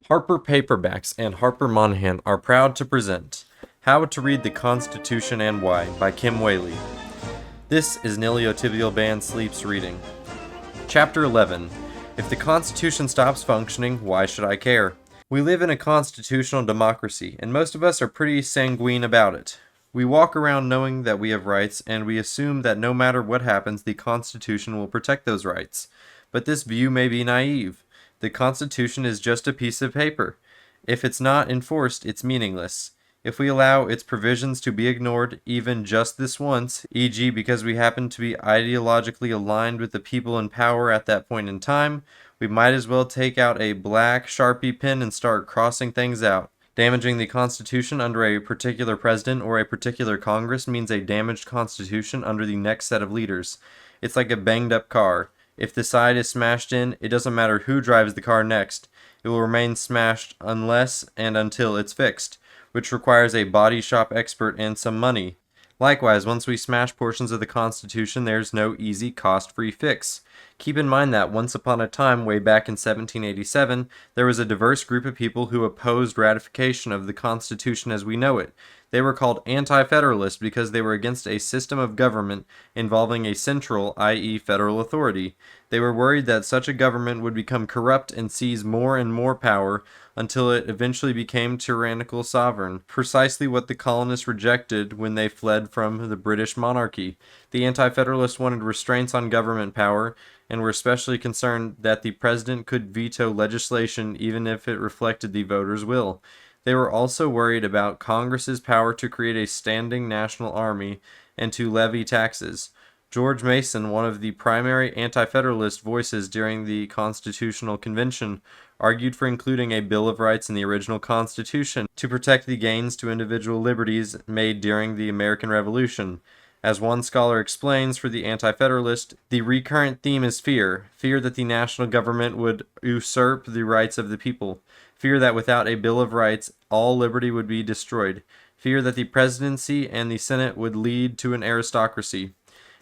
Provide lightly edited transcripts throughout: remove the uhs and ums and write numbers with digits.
Harper Paperbacks and Harper Monahan are proud to present How to Read the Constitution and Why by Kim Wehle. This is an Iliotibial band sleeps reading. Chapter 11. If the Constitution stops functioning, why should I care? We live in a constitutional democracy, and most of us are pretty sanguine about it. We walk around knowing that we have rights, and we assume that no matter what happens, the Constitution will protect those rights. But this view may be naive. The Constitution is just a piece of paper. If it's not enforced, it's meaningless. If we allow its provisions to be ignored even just this once, e.g. because we happen to be ideologically aligned with the people in power at that point in time, we might as well take out a black Sharpie pen and start crossing things out. Damaging the Constitution under a particular president or a particular Congress means a damaged Constitution under the next set of leaders. It's like a banged up car. If the side is smashed in, it doesn't matter who drives the car next. It will remain smashed unless and until it's fixed, which requires a body shop expert and some money. Likewise, once we smash portions of the Constitution, there's no easy, cost-free fix. Keep in mind that once upon a time, way back in 1787, there was a diverse group of people who opposed ratification of the Constitution as we know it. They were called anti-federalists because they were against a system of government involving a central, i.e. federal authority. They were worried that such a government would become corrupt and seize more and more power until it eventually became tyrannical sovereign, precisely what the colonists rejected when they fled from the British monarchy. The anti-federalists wanted restraints on government power, and were especially concerned that the president could veto legislation even if it reflected the voters' will. They were also worried about Congress's power to create a standing national army and to levy taxes. George Mason, one of the primary anti-federalist voices during the Constitutional Convention, argued for including a Bill of Rights in the original Constitution to protect the gains to individual liberties made during the American Revolution. As one scholar explains for the anti-federalist, the recurrent theme is fear that the national government would usurp the rights of the people, fear that without a Bill of Rights, all liberty would be destroyed, fear that the presidency and the Senate would lead to an aristocracy.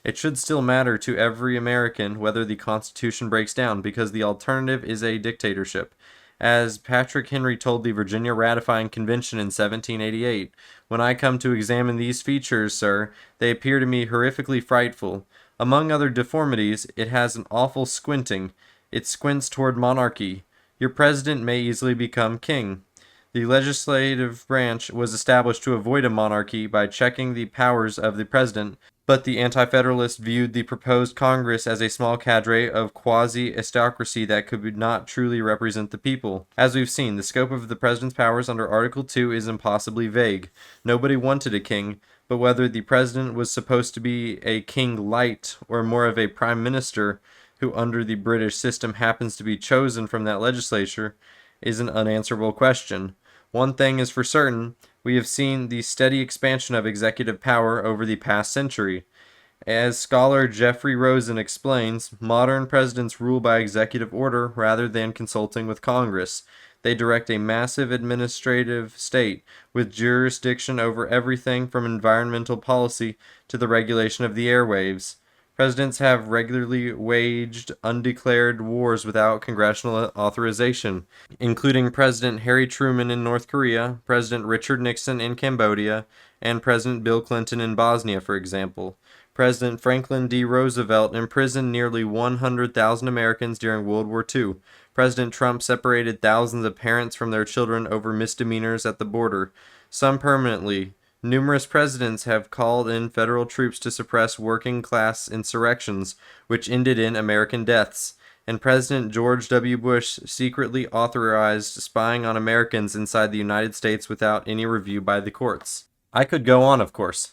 It should still matter to every American whether the Constitution breaks down, because the alternative is a dictatorship. As Patrick Henry told the Virginia Ratifying Convention in 1788, "When I come to examine these features, sir, they appear to me horrifically frightful. Among other deformities, it has an awful squinting. It squints toward monarchy. Your president may easily become king." The legislative branch was established to avoid a monarchy by checking the powers of the president, but the anti-federalists viewed the proposed Congress as a small cadre of quasi-aristocracy that could not truly represent the people. As we've seen, the scope of the president's powers under Article 2 is impossibly vague. Nobody wanted a king, but whether the president was supposed to be a king light or more of a prime minister who under the British system happens to be chosen from that legislature is an unanswerable question. One thing is for certain, we have seen the steady expansion of executive power over the past century. As scholar Jeffrey Rosen explains, modern presidents rule by executive order rather than consulting with Congress. They direct a massive administrative state with jurisdiction over everything from environmental policy to the regulation of the airwaves. Presidents have regularly waged undeclared wars without congressional authorization, including President Harry Truman in North Korea, President Richard Nixon in Cambodia, and President Bill Clinton in Bosnia, for example. President Franklin D. Roosevelt imprisoned nearly 100,000 Americans during World War II. President Trump separated thousands of parents from their children over misdemeanors at the border, some permanently. Numerous presidents have called in federal troops to suppress working-class insurrections, which ended in American deaths, and President George W. Bush secretly authorized spying on Americans inside the United States without any review by the courts. I could go on, of course,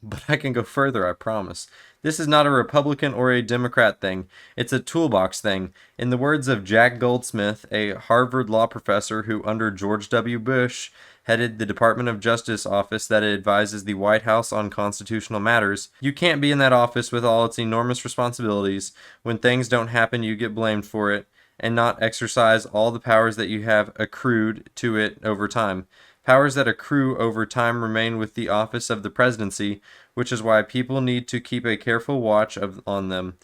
but I can go further, I promise. This is not a Republican or a Democrat thing. It's a toolbox thing. In the words of Jack Goldsmith, a Harvard law professor who under George W. Bush headed the Department of Justice office that advises the White House on constitutional matters, you can't be in that office with all its enormous responsibilities. When things don't happen, you get blamed for it, and not exercise all the powers that you have accrued to it over time. Powers that accrue over time remain with the office of the presidency, which is why people need to keep a careful watch on them.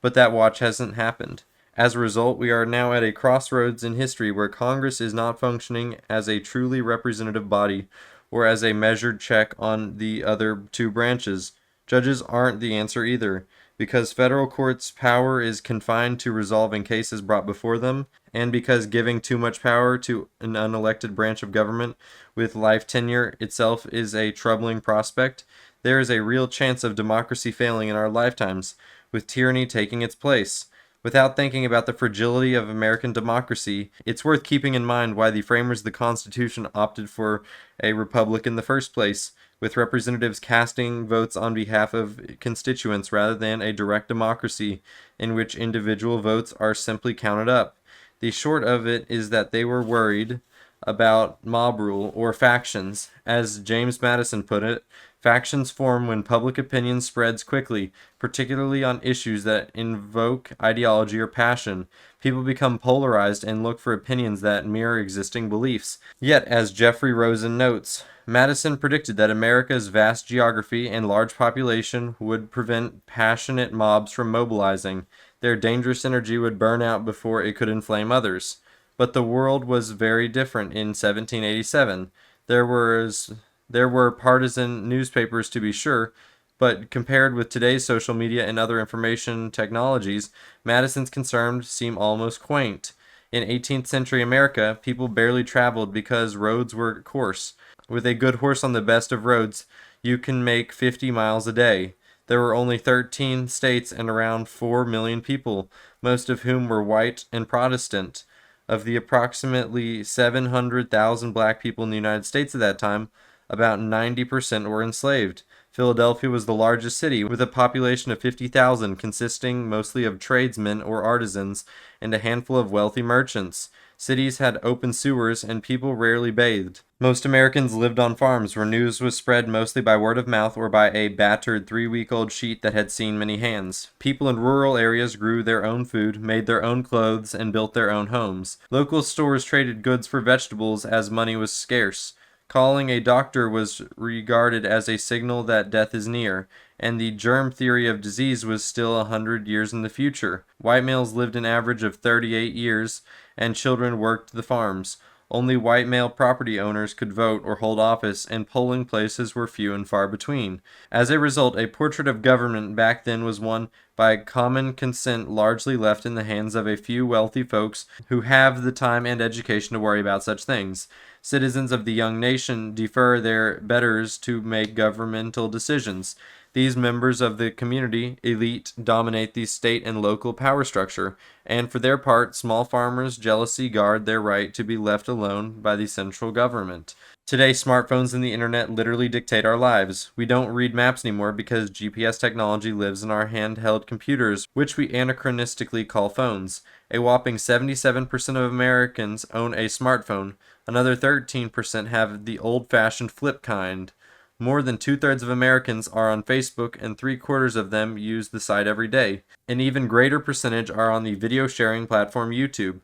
But that watch hasn't happened. As a result, we are now at a crossroads in history where Congress is not functioning as a truly representative body or as a measured check on the other two branches. Judges aren't the answer either, because federal courts' power is confined to resolving cases brought before them, and because giving too much power to an unelected branch of government with life tenure itself is a troubling prospect. There is a real chance of democracy failing in our lifetimes, with tyranny taking its place. Without thinking about the fragility of American democracy, it's worth keeping in mind why the framers of the Constitution opted for a republic in the first place, with representatives casting votes on behalf of constituents rather than a direct democracy in which individual votes are simply counted up. The short of it is that they were worried about mob rule or factions. As James Madison put it, factions form when public opinion spreads quickly, particularly on issues that invoke ideology or passion. People become polarized and look for opinions that mirror existing beliefs. Yet, as Jeffrey Rosen notes, Madison predicted that America's vast geography and large population would prevent passionate mobs from mobilizing. Their dangerous energy would burn out before it could inflame others. But the world was very different in 1787. There were partisan newspapers, to be sure, but compared with today's social media and other information technologies, Madison's concerns seem almost quaint. In 18th century America, people barely traveled because roads were coarse. With a good horse on the best of roads, you can make 50 miles a day. There were only 13 states and around 4 million people, most of whom were white and Protestant. Of the approximately 700,000 black people in the United States at that time, about 90% were enslaved. Philadelphia was the largest city, with a population of 50,000 consisting mostly of tradesmen or artisans and a handful of wealthy merchants. Cities had open sewers and people rarely bathed. Most Americans lived on farms where news was spread mostly by word of mouth or by a battered 3-week-old sheet that had seen many hands. People in rural areas grew their own food, made their own clothes, and built their own homes. Local stores traded goods for vegetables as money was scarce. Calling a doctor was regarded as a signal that death is near, and the germ theory of disease was still 100 years in the future. White males lived an average of 38 years, and children worked the farms. Only white male property owners could vote or hold office, and polling places were few and far between. As a result, a portrait of government back then was one by common consent largely left in the hands of a few wealthy folks who have the time and education to worry about such things. Citizens of the young nation defer their betters to make governmental decisions. These members of the community elite dominate the state and local power structure, and for their part, small farmers jealously guard their right to be left alone by the central government. Today, smartphones and the internet literally dictate our lives. We don't read maps anymore because GPS technology lives in our handheld computers, which we anachronistically call phones. A whopping 77% of Americans own a smartphone. Another 13% have the old-fashioned flip kind. More than 2/3 of Americans are on Facebook, and 3/4 of them use the site every day. An even greater percentage are on the video sharing platform YouTube.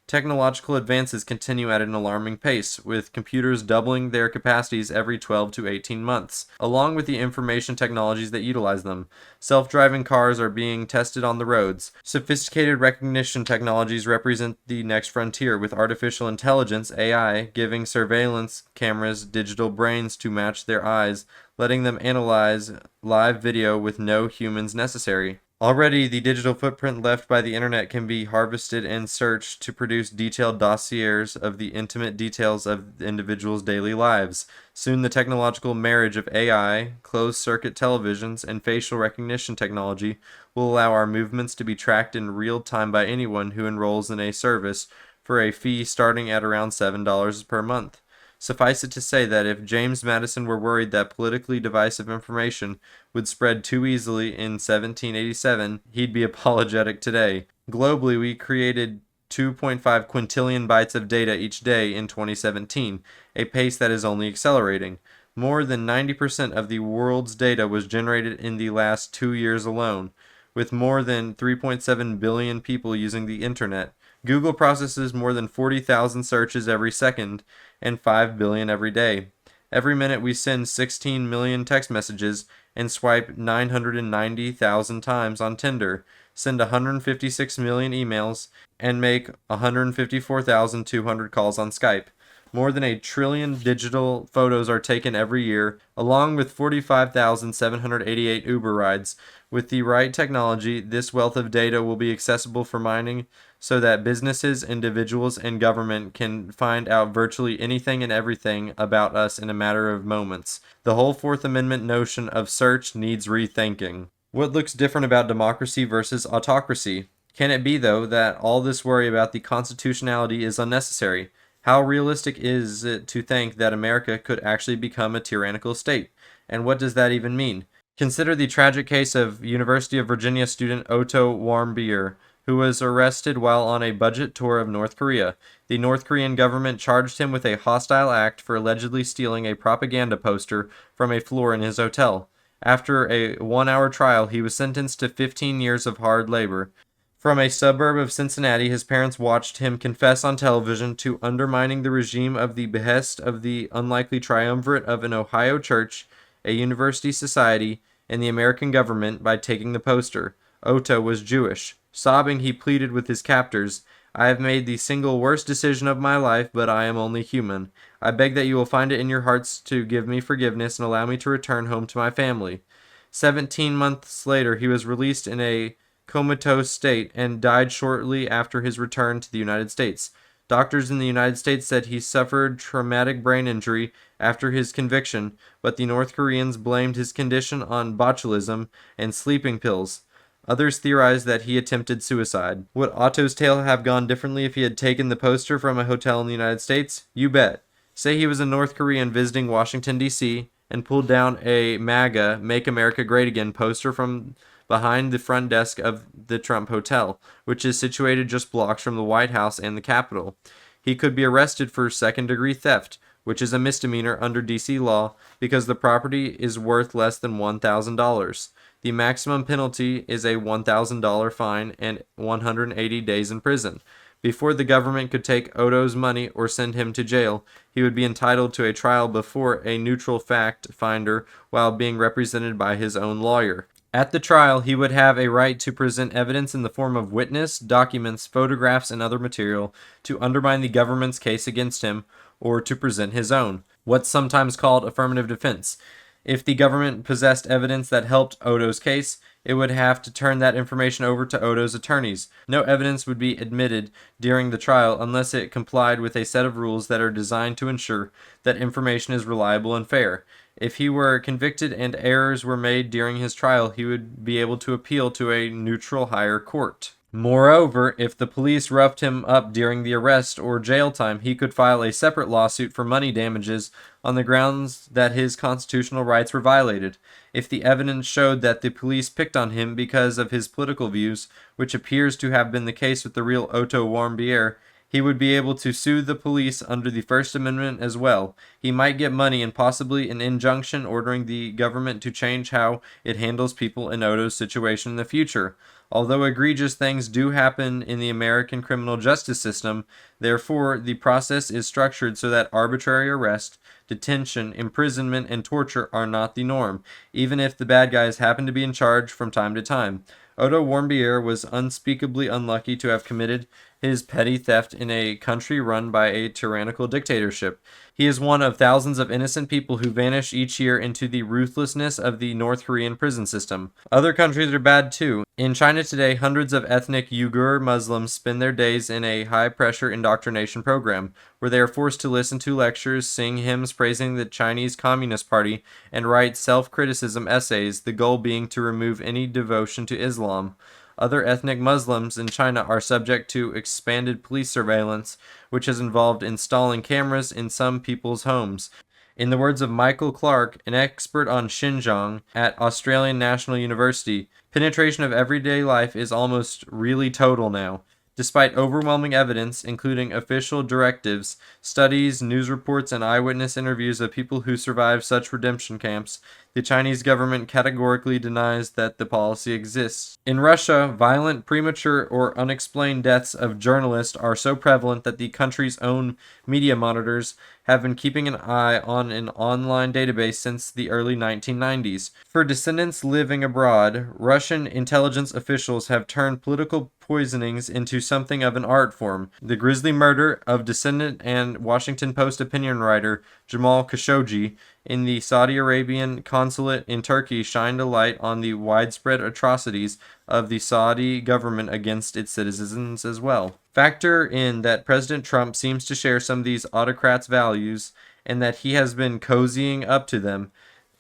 Technological advances continue at an alarming pace, with computers doubling their capacities every 12 to 18 months, along with the information technologies that utilize them. Self-driving cars are being tested on the roads. Sophisticated recognition technologies represent the next frontier, with artificial intelligence, AI, giving surveillance cameras digital brains to match their eyes, letting them analyze live video with no humans necessary. Already, the digital footprint left by the internet can be harvested and searched to produce detailed dossiers of the intimate details of individuals' daily lives. Soon, the technological marriage of AI, closed-circuit televisions, and facial recognition technology will allow our movements to be tracked in real time by anyone who enrolls in a service for a fee starting at around $7 per month. Suffice it to say that if James Madison were worried that politically divisive information would spread too easily in 1787, he'd be apologetic today. Globally, we created 2.5 quintillion bytes of data each day in 2017, a pace that is only accelerating. More than 90% of the world's data was generated in the last 2 years alone, with more than 3.7 billion people using the internet. Google processes more than 40,000 searches every second and 5 billion every day. Every minute we send 16 million text messages and swipe 990,000 times on Tinder. send 156 million emails, and make 154,200 calls on Skype. More than 1 trillion digital photos are taken every year, along with 45,788 Uber rides. With the right technology, this wealth of data will be accessible for mining so that businesses, individuals, and government can find out virtually anything and everything about us in a matter of moments. The whole Fourth Amendment notion of search needs rethinking. What looks different about democracy versus autocracy? Can it be, though, that all this worry about the constitutionality is unnecessary? How realistic is it to think that America could actually become a tyrannical state? And what does that even mean? Consider the tragic case of University of Virginia student Otto Warmbier, who was arrested while on a budget tour of North Korea. The North Korean government charged him with a hostile act for allegedly stealing a propaganda poster from a floor in his hotel. After a 1-hour trial, he was sentenced to 15 years of hard labor. From a suburb of Cincinnati, his parents watched him confess on television to undermining the regime of the behest of the unlikely triumvirate of an Ohio church, a university society, and the American government by taking the poster. Otto was Jewish. Sobbing, he pleaded with his captors, "I have made the single worst decision of my life, but I am only human. I beg that you will find it in your hearts to give me forgiveness and allow me to return home to my family." 17 months later, he was released in a comatose state and died shortly after his return to the United States. Doctors in the United States said he suffered traumatic brain injury after his conviction, but the North Koreans blamed his condition on botulism and sleeping pills. Others theorized that he attempted suicide. Would Otto's tale have gone differently if he had taken the poster from a hotel in the United States? You bet. Say he was a North Korean visiting Washington, D.C., and pulled down a MAGA, Make America Great Again poster from behind the front desk of the Trump Hotel, which is situated just blocks from the White House and the Capitol. He could be arrested for second-degree theft, which is a misdemeanor under D.C. law because the property is worth less than $1,000. The maximum penalty is a $1,000 fine and 180 days in prison. Before the government could take Otto's money or send him to jail, he would be entitled to a trial before a neutral fact finder while being represented by his own lawyer. At the trial, he would have a right to present evidence in the form of witness, documents, photographs, and other material to undermine the government's case against him or to present his own, what's sometimes called affirmative defense. If the government possessed evidence that helped Otto's case, it would have to turn that information over to Otto's attorneys. No evidence would be admitted during the trial unless it complied with a set of rules that are designed to ensure that information is reliable and fair. If he were convicted and errors were made during his trial, he would be able to appeal to a neutral higher court. Moreover, if the police roughed him up during the arrest or jail time, he could file a separate lawsuit for money damages on the grounds that his constitutional rights were violated. If the evidence showed that the police picked on him because of his political views, which appears to have been the case with the real Otto Warmbier, he would be able to sue the police under the First Amendment as well. He might get money and possibly an injunction ordering the government to change how it handles people in Otto's situation in the future. Although egregious things do happen in the American criminal justice system, therefore the process is structured so that arbitrary arrest, detention, imprisonment, and torture are not the norm, even if the bad guys happen to be in charge from time to time. Otto Warmbier was unspeakably unlucky to have committed his petty theft in a country run by a tyrannical dictatorship. He is one of thousands of innocent people who vanish each year into the ruthlessness of the North Korean prison system. Other countries are bad too. In China today, hundreds of ethnic Uyghur Muslims spend their days in a high-pressure indoctrination program, where they are forced to listen to lectures, sing hymns praising the Chinese Communist Party, and write self-criticism essays, the goal being to remove any devotion to Islam. Other ethnic Muslims in China are subject to expanded police surveillance, which has involved installing cameras in some people's homes. In the words of Michael Clark, an expert on Xinjiang at Australian National University, penetration of everyday life is almost really total now. Despite overwhelming evidence, including official directives, studies, news reports, and eyewitness interviews of people who survived such redemption camps, the Chinese government categorically denies that the policy exists. In Russia, violent, premature, or unexplained deaths of journalists are so prevalent that the country's own media monitors have been keeping an eye on an online database since the early 1990s. For dissidents living abroad, Russian intelligence officials have turned political poisonings into something of an art form. The grisly murder of dissident and Washington Post opinion writer Jamal Khashoggi in the Saudi Arabian consulate in Turkey shined a light on the widespread atrocities of the Saudi government against its citizens as well. Factor in that President Trump seems to share some of these autocrats' values and that he has been cozying up to them,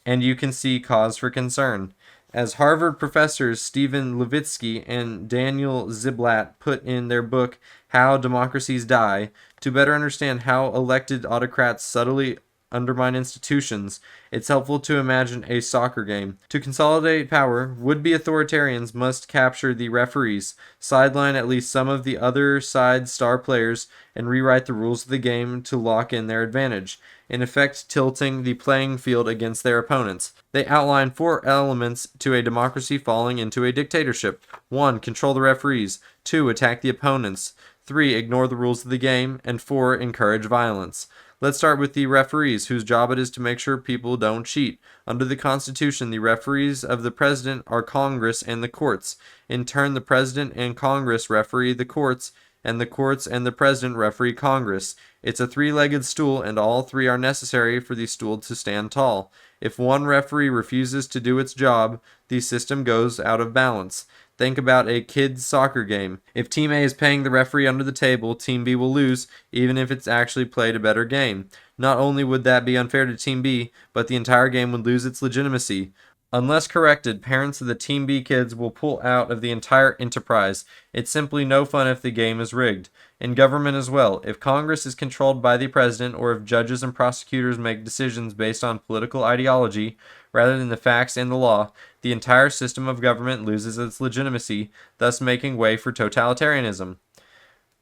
and you can see cause for concern. As Harvard professors Stephen Levitsky and Daniel Ziblatt put in their book How Democracies Die, to better understand how elected autocrats subtly undermine institutions, it's helpful to imagine a soccer game. To consolidate power, would-be authoritarians must capture the referees, sideline at least some of the other side's star players, and rewrite the rules of the game to lock in their advantage, in effect tilting the playing field against their opponents. They outline 4 elements to a democracy falling into a dictatorship. 1. Control the referees. 2. Attack the opponents. 3. Ignore the rules of the game. And 4. Encourage violence. Let's start with the referees, whose job it is to make sure people don't cheat. Under the Constitution, the referees of the president are Congress and the courts. In turn, the president and Congress referee the courts, and the courts and the president referee Congress. It's a 3-legged stool, and all 3 are necessary for the stool to stand tall. If one referee refuses to do its job, the system goes out of balance. Think about a kid's soccer game. If Team A is paying the referee under the table, Team B will lose, even if it's actually played a better game. Not only would that be unfair to Team B, but the entire game would lose its legitimacy. Unless corrected, parents of the Team B kids will pull out of the entire enterprise. It's simply no fun if the game is rigged. In government as well, if Congress is controlled by the president, or if judges and prosecutors make decisions based on political ideology rather than the facts and the law, the entire system of government loses its legitimacy, thus making way for totalitarianism.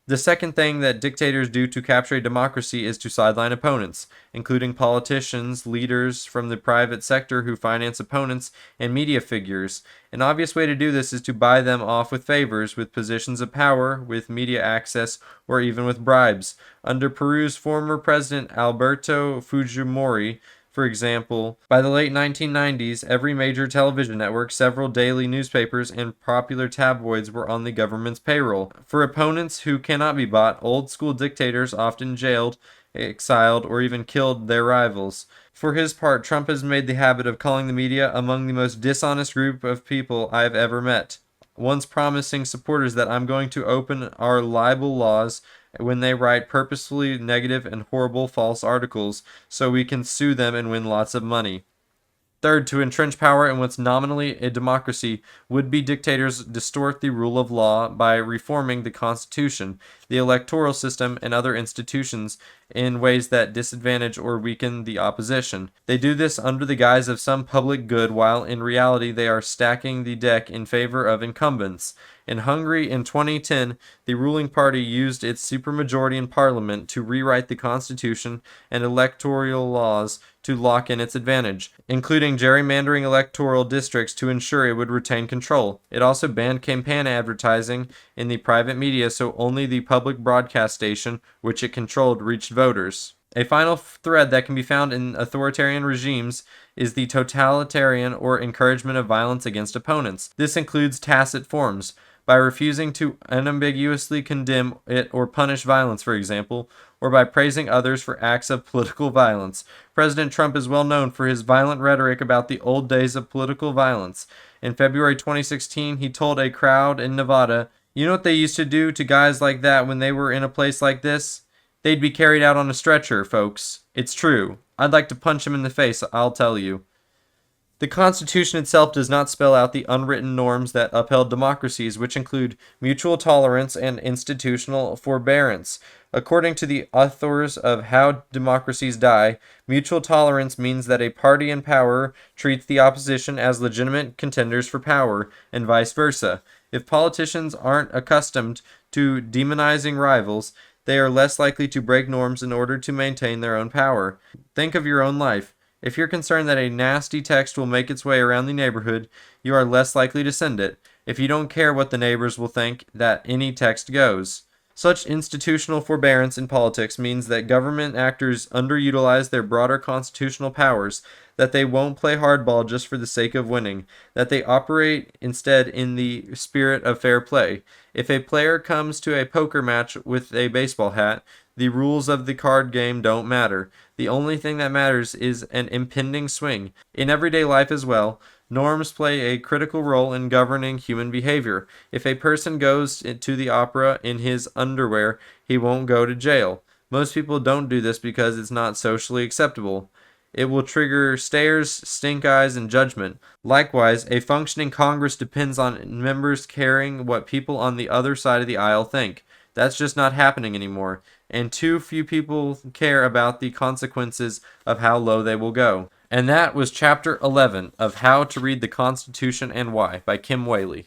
The second thing that dictators do to capture a democracy is to sideline opponents, including politicians, leaders from the private sector who finance opponents, and media figures. An obvious way to do this is to buy them off with favors, with positions of power, with media access, or even with bribes. Under Peru's former president Alberto Fujimori, for example, by the late 1990s, every major television network, several daily newspapers, and popular tabloids were on the government's payroll. For opponents who cannot be bought, old-school dictators often jailed, exiled, or even killed their rivals. For his part, Trump has made the habit of calling the media among the most dishonest group of people I have ever met, once promising supporters that I'm going to open our libel laws when they write purposefully negative and horrible false articles so we can sue them and win lots of money. Third, to entrench power in what's nominally a democracy, would-be dictators distort the rule of law by reforming the Constitution, the electoral system, and other institutions in ways that disadvantage or weaken the opposition. They do this under the guise of some public good, while in reality they are stacking the deck in favor of incumbents. In Hungary in 2010, the ruling party used its supermajority in parliament to rewrite the constitution and electoral laws to lock in its advantage, including gerrymandering electoral districts to ensure it would retain control. It also banned campaign advertising in the private media so only the public broadcast station, which it controlled, reached voters. A final thread that can be found in authoritarian regimes is the totalitarian or encouragement of violence against opponents. This includes tacit forms. By refusing to unambiguously condemn it or punish violence, for example, or by praising others for acts of political violence. President Trump is well known for his violent rhetoric about the old days of political violence. In February 2016, he told a crowd in Nevada, "You know what they used to do to guys like that when they were in a place like this? They'd be carried out on a stretcher, folks. It's true. I'd like to punch him in the face, I'll tell you." The Constitution itself does not spell out the unwritten norms that upheld democracies, which include mutual tolerance and institutional forbearance. According to the authors of How Democracies Die, mutual tolerance means that a party in power treats the opposition as legitimate contenders for power, and vice versa. If politicians aren't accustomed to demonizing rivals, they are less likely to break norms in order to maintain their own power. Think of your own life. If you're concerned that a nasty text will make its way around the neighborhood, you are less likely to send it. If you don't care what the neighbors will think, that any text goes. Such institutional forbearance in politics means that government actors underutilize their broader constitutional powers, that they won't play hardball just for the sake of winning, that they operate instead in the spirit of fair play. If a player comes to a poker match with a baseball hat, the rules of the card game don't matter. The only thing that matters is an impending swing. In everyday life as well, norms play a critical role in governing human behavior. If a person goes to the opera in his underwear, he won't go to jail. Most people don't do this because it's not socially acceptable. It will trigger stares, stink eyes, and judgment. Likewise, a functioning Congress depends on members caring what people on the other side of the aisle think. That's just not happening anymore, and too few people care about the consequences of how low they will go. And that was Chapter 11 of How to Read the Constitution and Why by Kim Wehle.